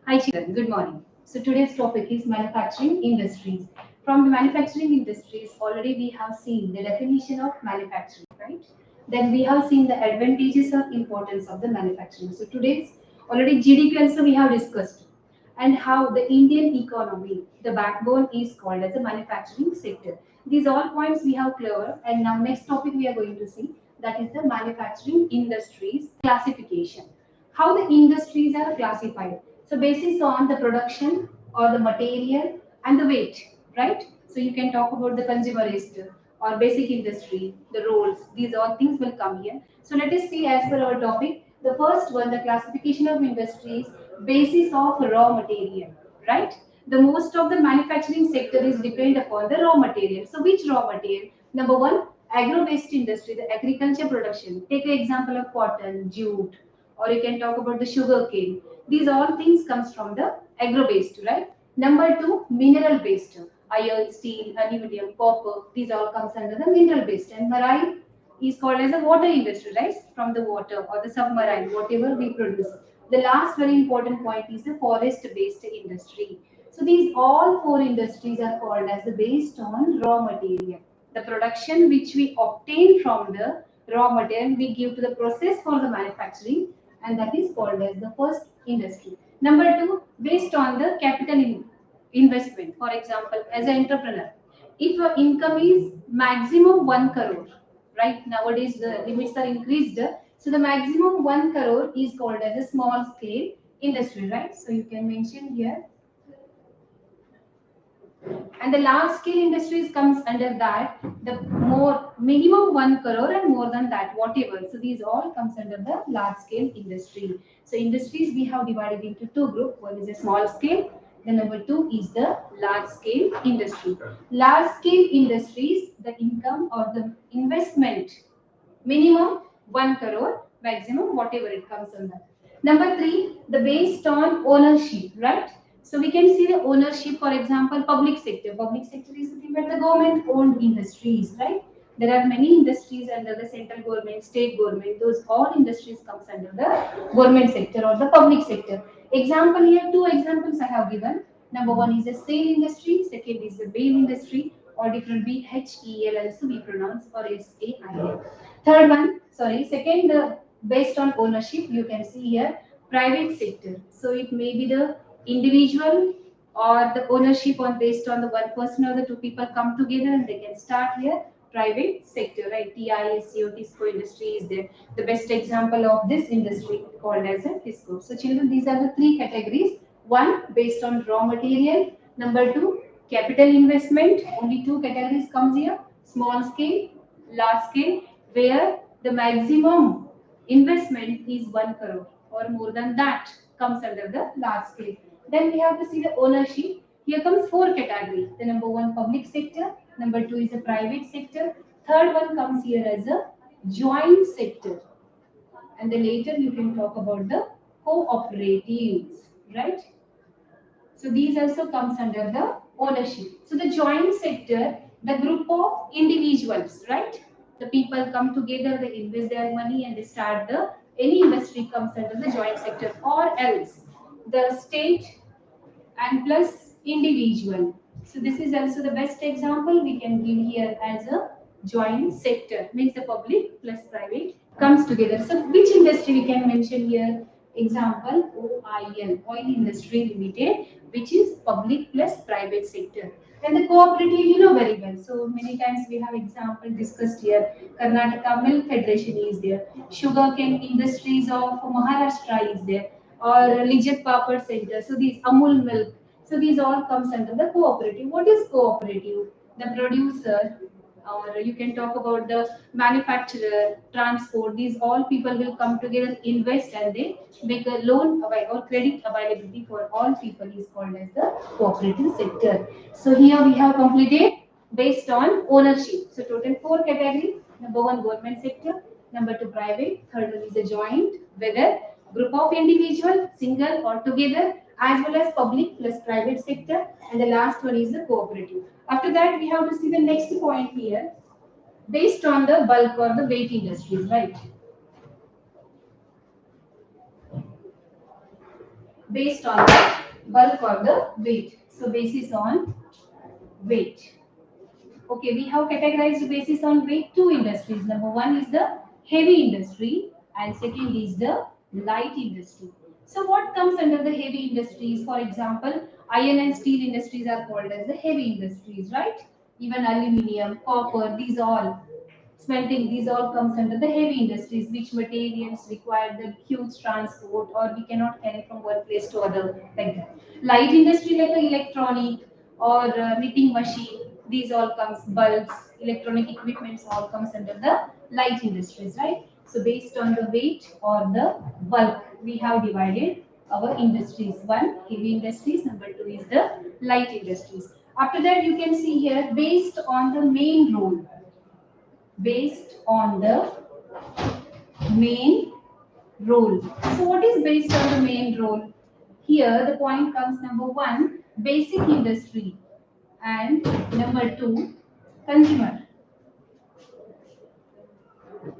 Hi children, good morning. So today's topic is manufacturing industries. From the manufacturing industries, already we have seen the definition of manufacturing, right? Then we have seen the advantages or importance of the manufacturing. So today's already GDP also we have discussed and how the Indian economy, the backbone is called as the manufacturing sector. These all points we have covered and now next topic we are going to see that is the manufacturing industries classification. How the industries are classified. So basis on the production or the material and the weight, right? So you can talk about the consumerist or basic industry, the roles, these all things will come here. So let us see as per our topic. The first one, the classification of industries, basis of raw material, right? The most of the manufacturing sector is depend upon the raw material. So which raw material? Number one, agro-based industry, the agriculture production. Take an example of cotton, jute, or you can talk about the sugar cane. These all things comes from the agro-based, right? Number two, mineral-based, iron, steel, aluminum, copper. These all comes under the mineral-based, and marine is called as a water industry, right? From the water or the submarine, whatever we produce. The last very important point is the forest-based industry. So these all four industries are called as the based on raw material. The production which we obtain from the raw material we give to the process for the manufacturing, and that is called as the first industry. Number two, based on the investment. For example, as an entrepreneur, if your income is maximum 1 crore, right? Nowadays the limits are increased. So the maximum 1 crore is called as a small scale industry, right? So you can mention here, and the large scale industries comes under that, the more minimum 1 crore and more than that whatever, so these all comes under the large scale industry. So industries we have divided into two group. One is a small scale, the number two is the large scale industry. Large scale industries, the income or the investment minimum 1 crore, maximum whatever it comes under. Number three, the based on ownership, right? So we can see the ownership, for example, public sector. Public sector is nothing but the government owned industries, right? There are many industries under the central government, state government. Those all industries comes under the government sector or the public sector. Example here, two examples I have given. Number one is the sail industry, second is the bale industry, or different BHEL also we pronounce, or SAIL. Third one, sorry, second, based on ownership, you can see here private sector. So it may be the individual or the ownership on based on the one person or the two people come together and they can start here private sector, right? TISCO, TISCO industry is there. The best example of this industry called as a TISCO. So children, these are the three categories. One, based on raw material. Number two, capital investment. Only two categories comes here. Small scale, large scale, where the maximum investment is 1 crore or more than that comes under the large scale. Then we have to see the ownership. Here comes four categories. The number one, public sector. Number two is the private sector. Third one comes here as a joint sector. And then later you can talk about the cooperatives, right? So these also comes under the ownership. So the joint sector, the group of individuals, right? The people come together, they invest their money and they start the any industry comes under the joint sector, or else the state and plus individual. So this is also the best example we can give here as a joint sector, means the public plus private comes together. So which industry we can mention here? Example OIL, Oil Industry Limited, which is public plus private sector. And the cooperative, you know very well. So many times we have example discussed here. Karnataka Milk Federation is there. Sugarcane Industries of Maharashtra is there, or Lijat Papad Center. So these Amul Milk. So these all comes under the cooperative. What is cooperative? The producer, or you can talk about the manufacturer, transport. These all people will come together, invest, and they make a loan or credit availability for all people is called as the cooperative sector. So here we have completed based on ownership. So total four categories. Number one, government sector. Number two, private. Third one is a joint, whether group of individual, single or together, as well as public plus private sector. And the last one is the cooperative. After that, we have to see the next point here, based on the bulk or the weight industries, right? based on the bulk or the weight. So basis on weight. Okay, we have categorized basis on weight two industries. Number one is the heavy industry and second is the light industry. So what comes under the heavy industries? For example, iron and steel industries are called as the heavy industries, right? Even aluminium, copper, these all smelting, these all comes under the heavy industries, which materials require the huge transport or we cannot carry from one place to other like that. Light industry like the electronic or knitting machine, these all comes bulbs, electronic equipments all comes under the light industries, right? So based on the weight or the bulk, we have divided our industries. One, heavy industries, number two is the light industries. After that, you can see here based on the main role, based on the main role. So what is based on the main role? Here the point comes number one, basic industry and number two, consumer.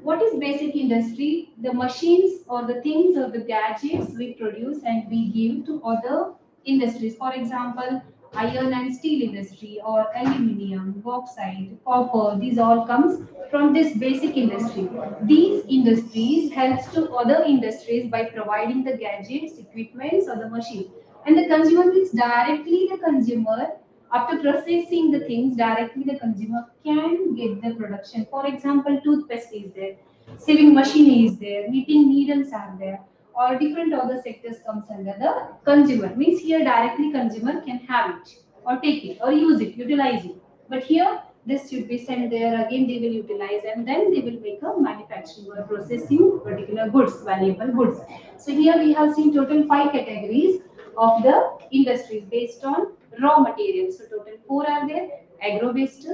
What is basic industry? The machines or the things or the gadgets we produce and we give to other industries. For example, iron and steel industry or aluminium, bauxite, copper, these all comes from this basic industry. These industries helps to other industries by providing the gadgets, equipments or the machines. And the consumer means directly the consumer after processing the things directly, the consumer can get the production. For example, toothpaste is there, sewing machine is there, knitting needles are there, or different other sectors comes under the consumer. Means here directly consumer can have it or take it or use it, utilize it. But here this should be sent there again. They will utilize and then they will make a manufacturing or processing particular goods, valuable goods. So here we have seen total five categories of the industries based on raw materials. So total four are there. Agro-based,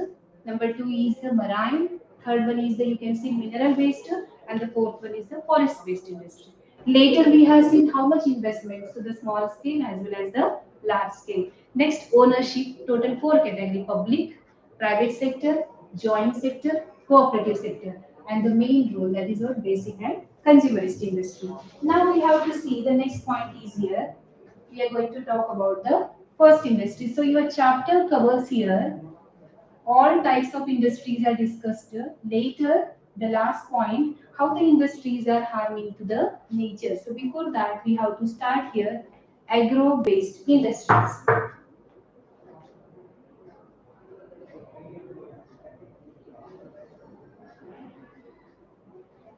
number two is the marine, third one is the you can see mineral-based, and the fourth one is the forest-based industry. Later we have seen how much investment, so the small scale as well as the large scale. Next, ownership, total four category: public, private sector, joint sector, cooperative sector, and the main role that is our basic and consumerist industry. Now we have to see the next point is here we are going to talk about the first industry. So your chapter covers here all types of industries are discussed. Later, the last point, how the industries are harming to the nature. So before that, we have to start here agro-based industries.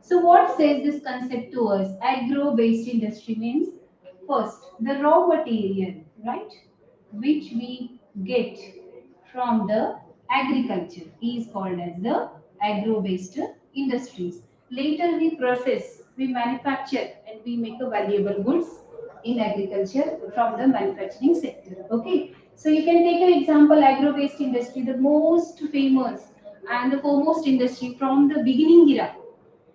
So what says this concept to us? Agro-based industry means first the raw material, right, which we get from the agriculture is called as the agro-based industries. Later we process, we manufacture and we make a valuable goods in agriculture from the manufacturing sector. Okay, so you can take an example agro-based industry, the most famous and the foremost industry from the beginning era.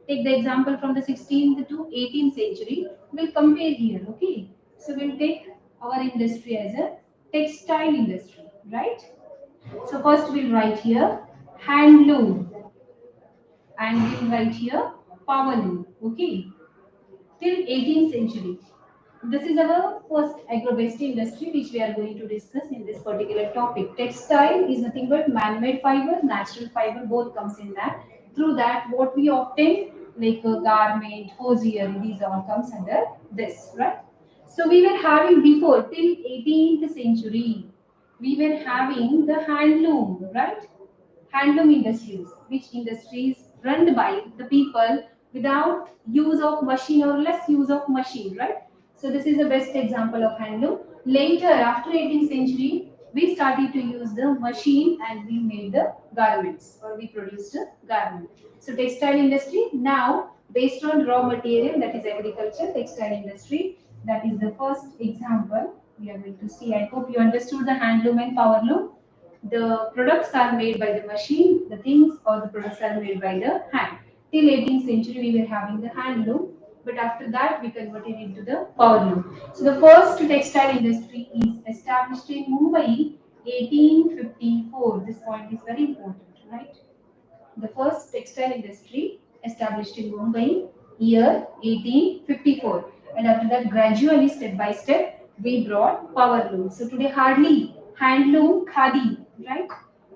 Take the example from the 16th to 18th century. We'll compare here, okay? So we'll take our industry as a textile industry, right? So first we'll write here handloom and we'll write here power loom, okay? Till 18th century. This is our first agro-based industry which we are going to discuss in this particular topic. Textile is nothing but man-made fiber, natural fiber, both comes in that. Through that, what we obtain, like a garment, hosiery, these all comes under this, right? So we were having before, till 18th century, we were having the handloom, right? Handloom industries, which industries run by the people without use of machine or less use of machine, right? So this is the best example of handloom. Later, after 18th century, we started to use the machine and we made the garments or we produced a garment. So textile industry now based on raw material, that is agriculture, textile industry, that is the first example we are going to see. I hope you understood the handloom and power loom. The products are made by the machine, the things or the products are made by the hand. Till 18th century we were having the handloom, but after that we converted into the power loom. So the first textile industry is established in Mumbai 1854. This point is very important, right? The first textile industry established in Mumbai year 1854. and after that gradually step by step we brought power loom. So today hardly handloom, khadi, right?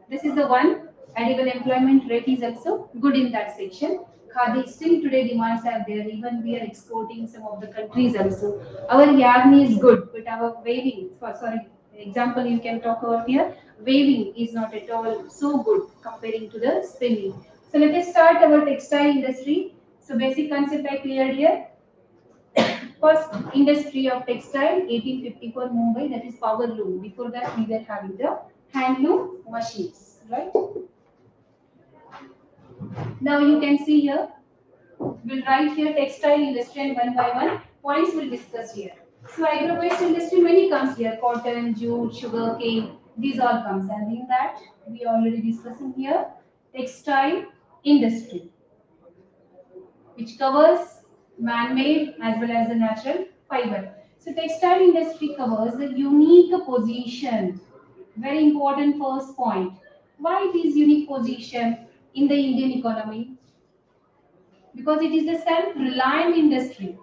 This is the one, and even employment rate is also good in that section. Khadi still today demands are there. Even we are exporting some of the countries also. Our yarn is good, but our weaving, sorry, example you can talk about here. Weaving is not at all so good comparing to the spinning. So let us start our textile industry. So basic concept I cleared here. First industry of textile, 1854 Mumbai, that is power loom. Before that, we were having the handloom machines, right? Now you can see here, we'll write here textile industry and one by one points we'll discuss here. So agro-based industry many comes here, cotton, jute, sugar cane, these all comes. And in that, we already discussing here textile industry, which covers man-made as well as the natural fiber. So textile industry covers the unique position. Very important first point. Why it is unique position in the Indian economy? Because it is a self-reliant industry.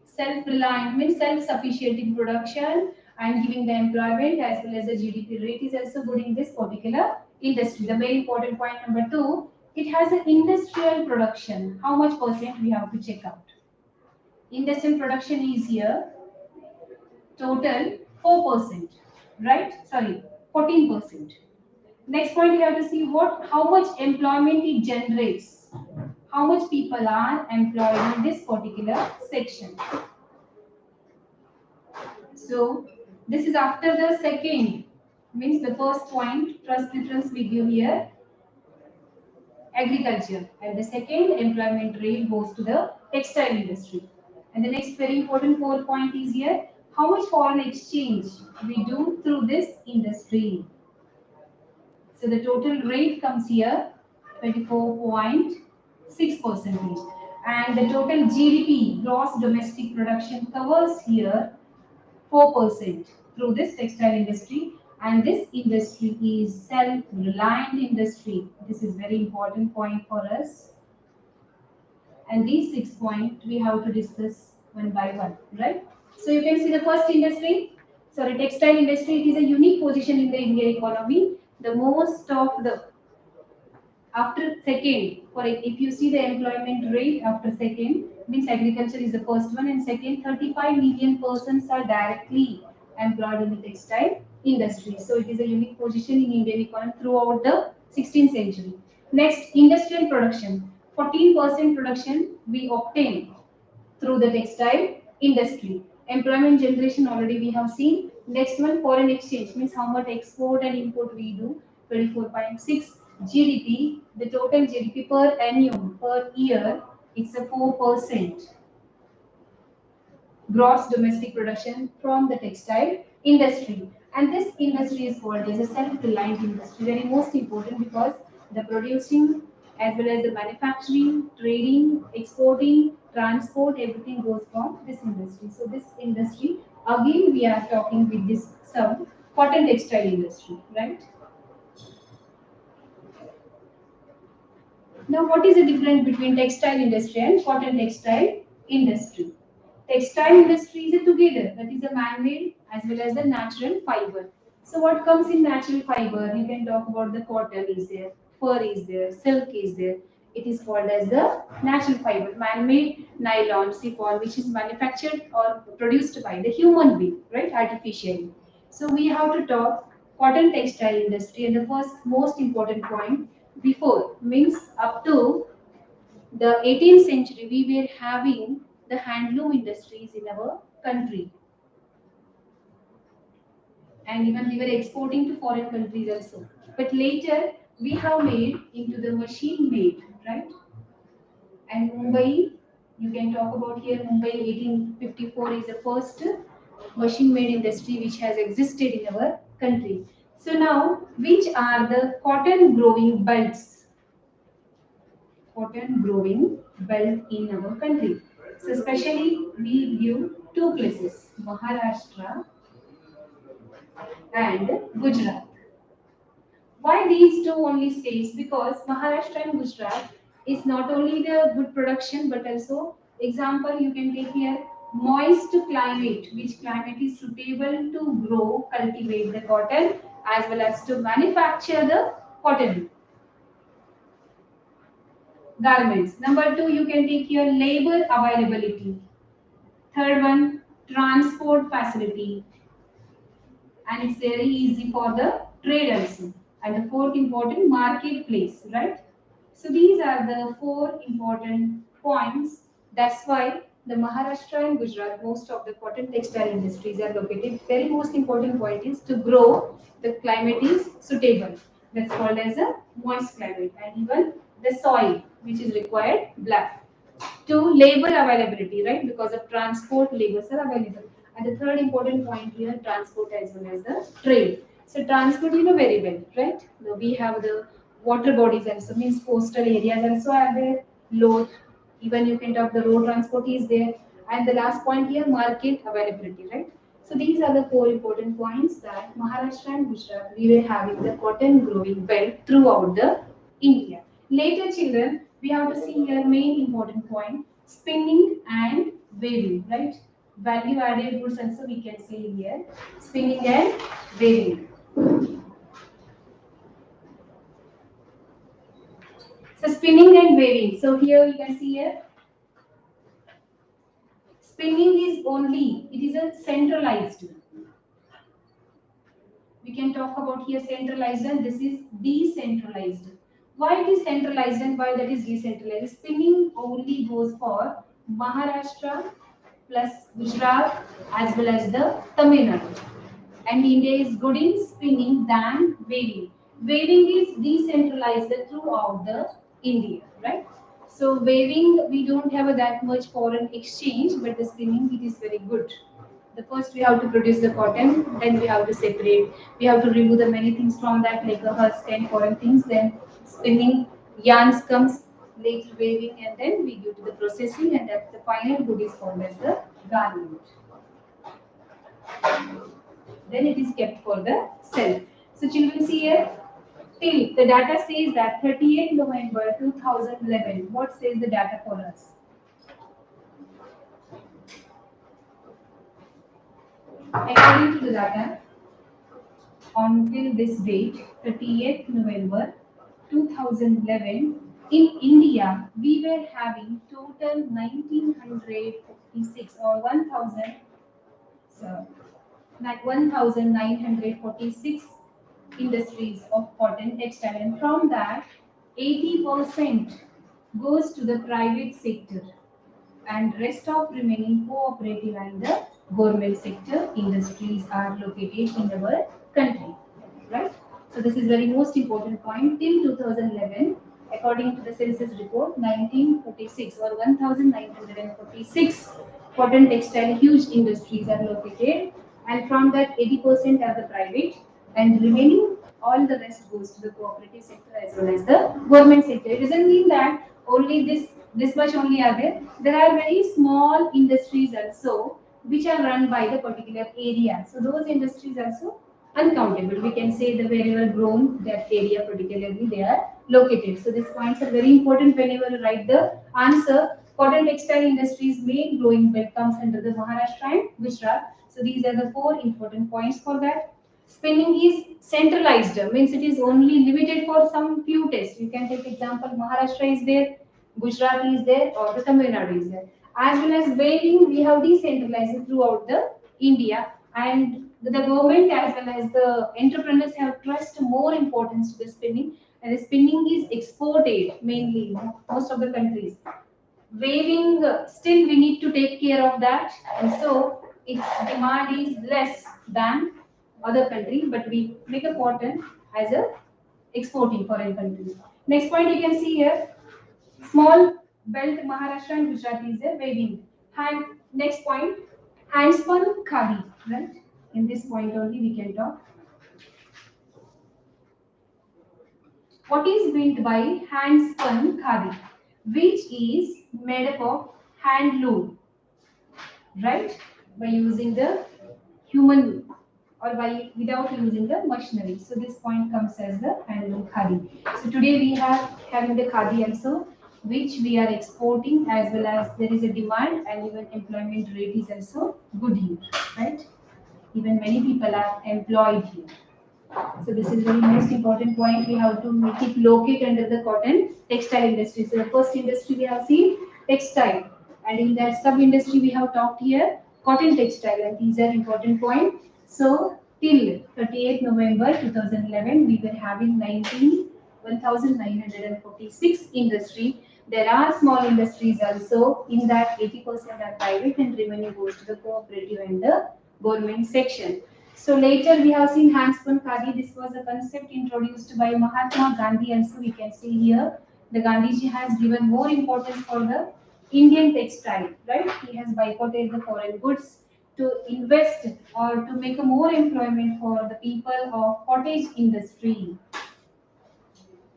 Self-reliant means self-sufficient in production and giving the employment as well as the GDP rate is also good in this particular industry. The very important point number two, it has an industrial production. How much percent we have to check out? Industrial production is here total 4%, right? Sorry, 14%. Next point we have to see how much employment it generates. How much people are employed in this particular section. So this is after the second, means the first point, first preference we give here, agriculture. And the second, employment rate goes to the textile industry. And the next very important 4 point is here, how much foreign exchange we do through this industry. So the total rate comes here, 24.6%. And the total GDP, gross domestic production, covers here 4% through this textile industry, and this industry is self-reliant industry. This is very important point for us, and these 6 points we have to discuss one by one, right? So you can see the first industry, sorry, textile industry. It is a unique position in the Indian economy. The most of the after second, for if you see the employment rate after second, means agriculture is the first one, and second 35 million persons are directly employed in the textile industry. So it is a unique position in Indian economy throughout the 16th century. Next, industrial production, 14% production we obtain through the textile industry. Employment generation already we have seen. Next one, foreign exchange, means how much export and import we do, 24.6. GDP, the total GDP per annum, per year, it's a 4% gross domestic production from the textile industry. And this industry is called as a self-reliant industry. Very most important, because the producing as well as the manufacturing, trading, exporting, transport, everything goes from this industry. So this industry, again we are talking with this term, cotton textile industry, right? Now, what is the difference between textile industry and cotton textile industry? Textile industry is a together, that is a man-made as well as the natural fiber. So what comes in natural fiber? You can talk about the cotton is there, fur is there, silk is there. It is called as the natural fiber, man-made nylon, chiffon, which is manufactured or produced by the human being, right, artificially. So we have to talk cotton textile industry, and the first most important point, before means up to the 18th century we were having the handloom industries in our country, and even we were exporting to foreign countries also, but later we have made into the machine made, right? And Mumbai, you can talk about here, Mumbai 1854 is the first machine made industry which has existed in our country. So now, which are the cotton growing belts, cotton growing belt in our country? So especially we give two places, Maharashtra and Gujarat. Why these two only states? Because Maharashtra and Gujarat is not only the good production but also, example you can take here, moist climate, which climate is suitable to grow, cultivate the cotton as well as to manufacture the cotton garments. Number two, you can take your labor availability. Third one, transport facility, and it's very easy for the trade also. And the fourth important, marketplace, right? So these are the four important points. That's why the Maharashtra and Gujarat, most of the cotton textile industries are located. Very most important point is to grow. The climate is suitable. That's called as a moist climate, and even the soil which is required black. Two, labor availability, right? Because of transport, labors are available. And the third important point here, transport as well as the trade. So transport, you know very well, right? Now we have the water bodies also, means coastal areas also are there, load, even you can talk the road transport is there. And the last point here, market availability, right? So these are the four important points that Maharashtra and Gujarat, we were having the cotton growing well throughout the India. Later, children, we have to see here main important point, spinning and weaving, right? Value added goods also we can say here, spinning and weaving. So spinning and weaving. So here you can see here, spinning is only, it is a centralized. We can talk about here centralized and this is decentralized. Why it is centralized and why that is decentralized? Spinning only goes for Maharashtra plus Gujarat as well as the Tamil Nadu. And India is good in spinning than weaving. Weaving is decentralized throughout the India, right? So weaving we don't have that much foreign exchange, but the spinning it is very good. The first we have to produce the cotton, then we have to separate. We have to remove the many things from that, like the husk and foreign things. Then spinning, yarns comes, later weaving, and then we go to the processing, and that the final good is called as the garment. Then it is kept for the sale. So children see here, till the data says that 30th November 2011. What says the data for us? According to the data, until this date, 30th November 2011, in India, we were having total 1946 or 1000, so, like 1946 industries of cotton textile, and from that 80% goes to the private sector and rest of remaining cooperative and the government sector industries are located in our country, right? So this is very most important point. Till 2011, according to the census report, 1946 or 1946 cotton textile huge industries are located, and from that 80% are the private, and remaining all the rest goes to the cooperative sector as well as the government sector. It doesn't mean that only this much only are there. There are very small industries also which are run by the particular area. So those industries also uncountable. We can say the wherever grown that area particularly they are located. So these points are very important whenever you write the answer. Cotton textile industries main growing belt comes under the Maharashtra and Gujarat. So these are the four important points for that. Spinning is centralized, means it is only limited for some few tests. You can take example Maharashtra is there, Gujarat is there, or the Tamil Nadu is there. As well as weaving, we have decentralized throughout the India, and the government as well as the entrepreneurs have trust more importance to the spinning, and the spinning is exported mainly most of the countries. Weaving, still we need to take care of that, and so its demand is less than other countries, but we make a cotton as a exporting foreign countries. Next point you can see here, small belt Maharashtra and Gujarat is a weaving. Hand, next point, hand spun khadi, right? In this point only we can talk. What is meant by hand spun khadi? Which is made up of handloom, right? By using the human or by without using the machinery. So this point comes as the handloom khadi. So today we have having the khadi also. which we are exporting, as well as there is a demand and even employment rate is also good here, right? Even many people are employed here. So this is very most important point. We have to make it locate under the cotton textile industry. So the first industry we have seen textile, and in that sub industry we have talked here cotton textile, and these are important point. So till 30th November 2011, we were having 1,946 industry. There are small industries also. In that, 80% are private, and remaining goes to the cooperative and the government section. So later we have seen handspun khadi. This was a concept introduced by Mahatma Gandhi, and so we can see here the Gandhiji has given more importance for the Indian textile, right? He has boycotted the foreign goods to invest or to make a more employment for the people of cottage industry.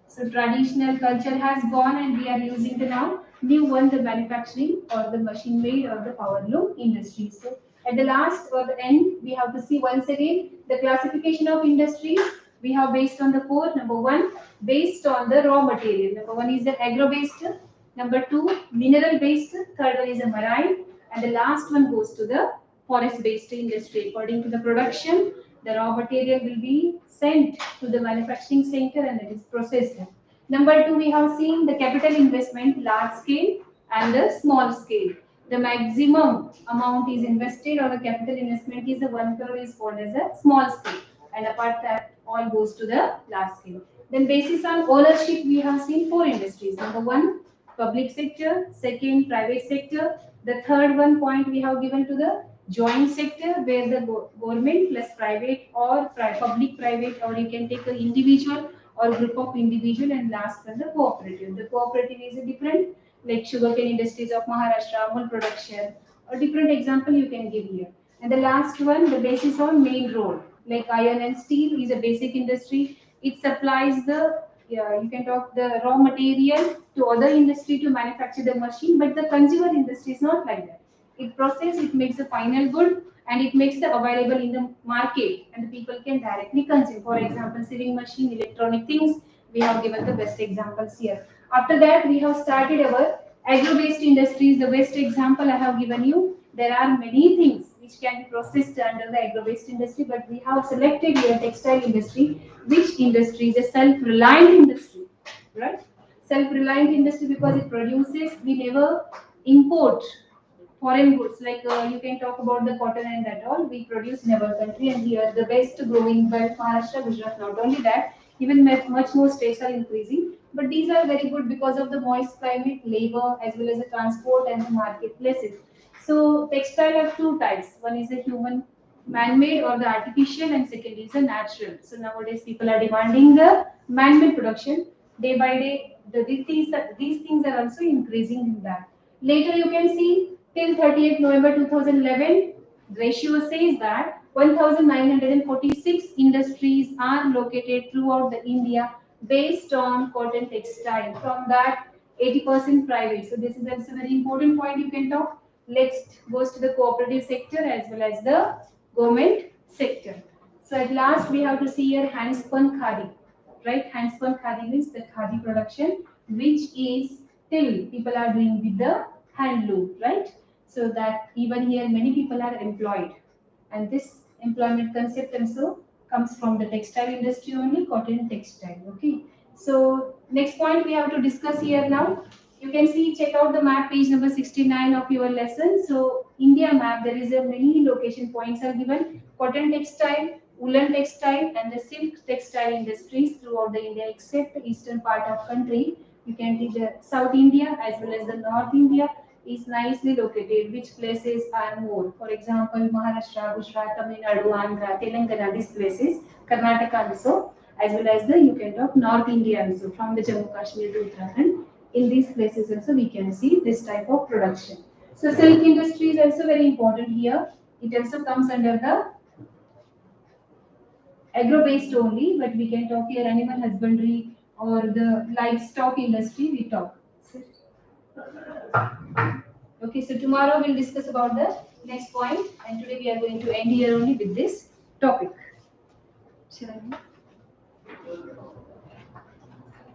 So traditional culture has gone, and we are using the now new one, the manufacturing or the machine made or the power loom industry. So at the last or the end, we have to see once again the classification of industries. We have based on the four. Number one, based on the raw material. Number one is the agro-based. Number two, mineral-based. Third one is a marine, and the last one goes to the forest-based industry. According to the production, the raw material will be sent to the manufacturing center and it is processed. Number two, we have seen the capital investment, large scale and the small scale. The maximum amount is invested or the capital investment is the 1 crore is called as a small scale, and apart that all goes to the large scale. Then basis on ownership, we have seen four industries. Number one, public sector. Second, private sector. The third one point we have given to the joint sector, where the government plus private or public private, or you can take an individual or group of individual, and last one the cooperative. The cooperative is a different, like sugarcane industries of Maharashtra, wool production, or different example you can give here. And the last one, the basis on main role, like iron and steel is a basic industry. It supplies the, yeah, you can talk the raw material to other industry to manufacture the machine, but the consumer industry is not like that. It process, it makes the final good, and it makes the available in the market, and the people can directly consume. For example, sewing machine, electronic things, we have given the best examples here. After that, we have started our agro-based industries. The best example I have given you. There are many things which can be processed under the agro-based industry, but we have selected here textile industry. Which industry is a self-reliant industry, right? Self-reliant industry because it produces, we never import foreign goods, like you can talk about the cotton and that all we produce in our country, and here the best growing belt Maharashtra, Gujarat. Not only that, even much more states are increasing, but these are very good because of the moist climate, labor, as well as the transport and the marketplaces. So textile have two types. One is the human man-made or the artificial, and second is the natural. So nowadays people are demanding the man-made production day by day. These things are also increasing in that. Later you can see till 30th November 2011, ratio says that 1,946 industries are located throughout the India based on cotton textile. From that, 80% private. So this is also a very important point you can talk. Next goes to the cooperative sector as well as the government sector. So at last we have to see here handspun khadi, right? Handspun khadi means the khadi production, which is still people are doing with the handloom, right? So that even here many people are employed, and this employment concept also comes from the textile industry only, cotton textile. Okay. So next point we have to discuss here now. You can see, check out the map, page number 69 of your lesson. So India map, there is a many location points are given: cotton textile, woolen textile, and the silk textile industries throughout the India, except the eastern part of country. You can see the South India as well as the North India is nicely located. Which places are more? For example, Maharashtra, Gujarat, Tamil Nadu, Andhra, Telangana, these places, Karnataka also, as well as the, you can talk North India also, from the Jammu Kashmir to Uttarakhand. In these places also we can see this type of production. So silk industry is also very important here. It also comes under the agro-based only, but we can talk here animal husbandry or the livestock industry we talk. Okay, so tomorrow we'll discuss about the next point, and today we are going to end here only with this topic. Shall I?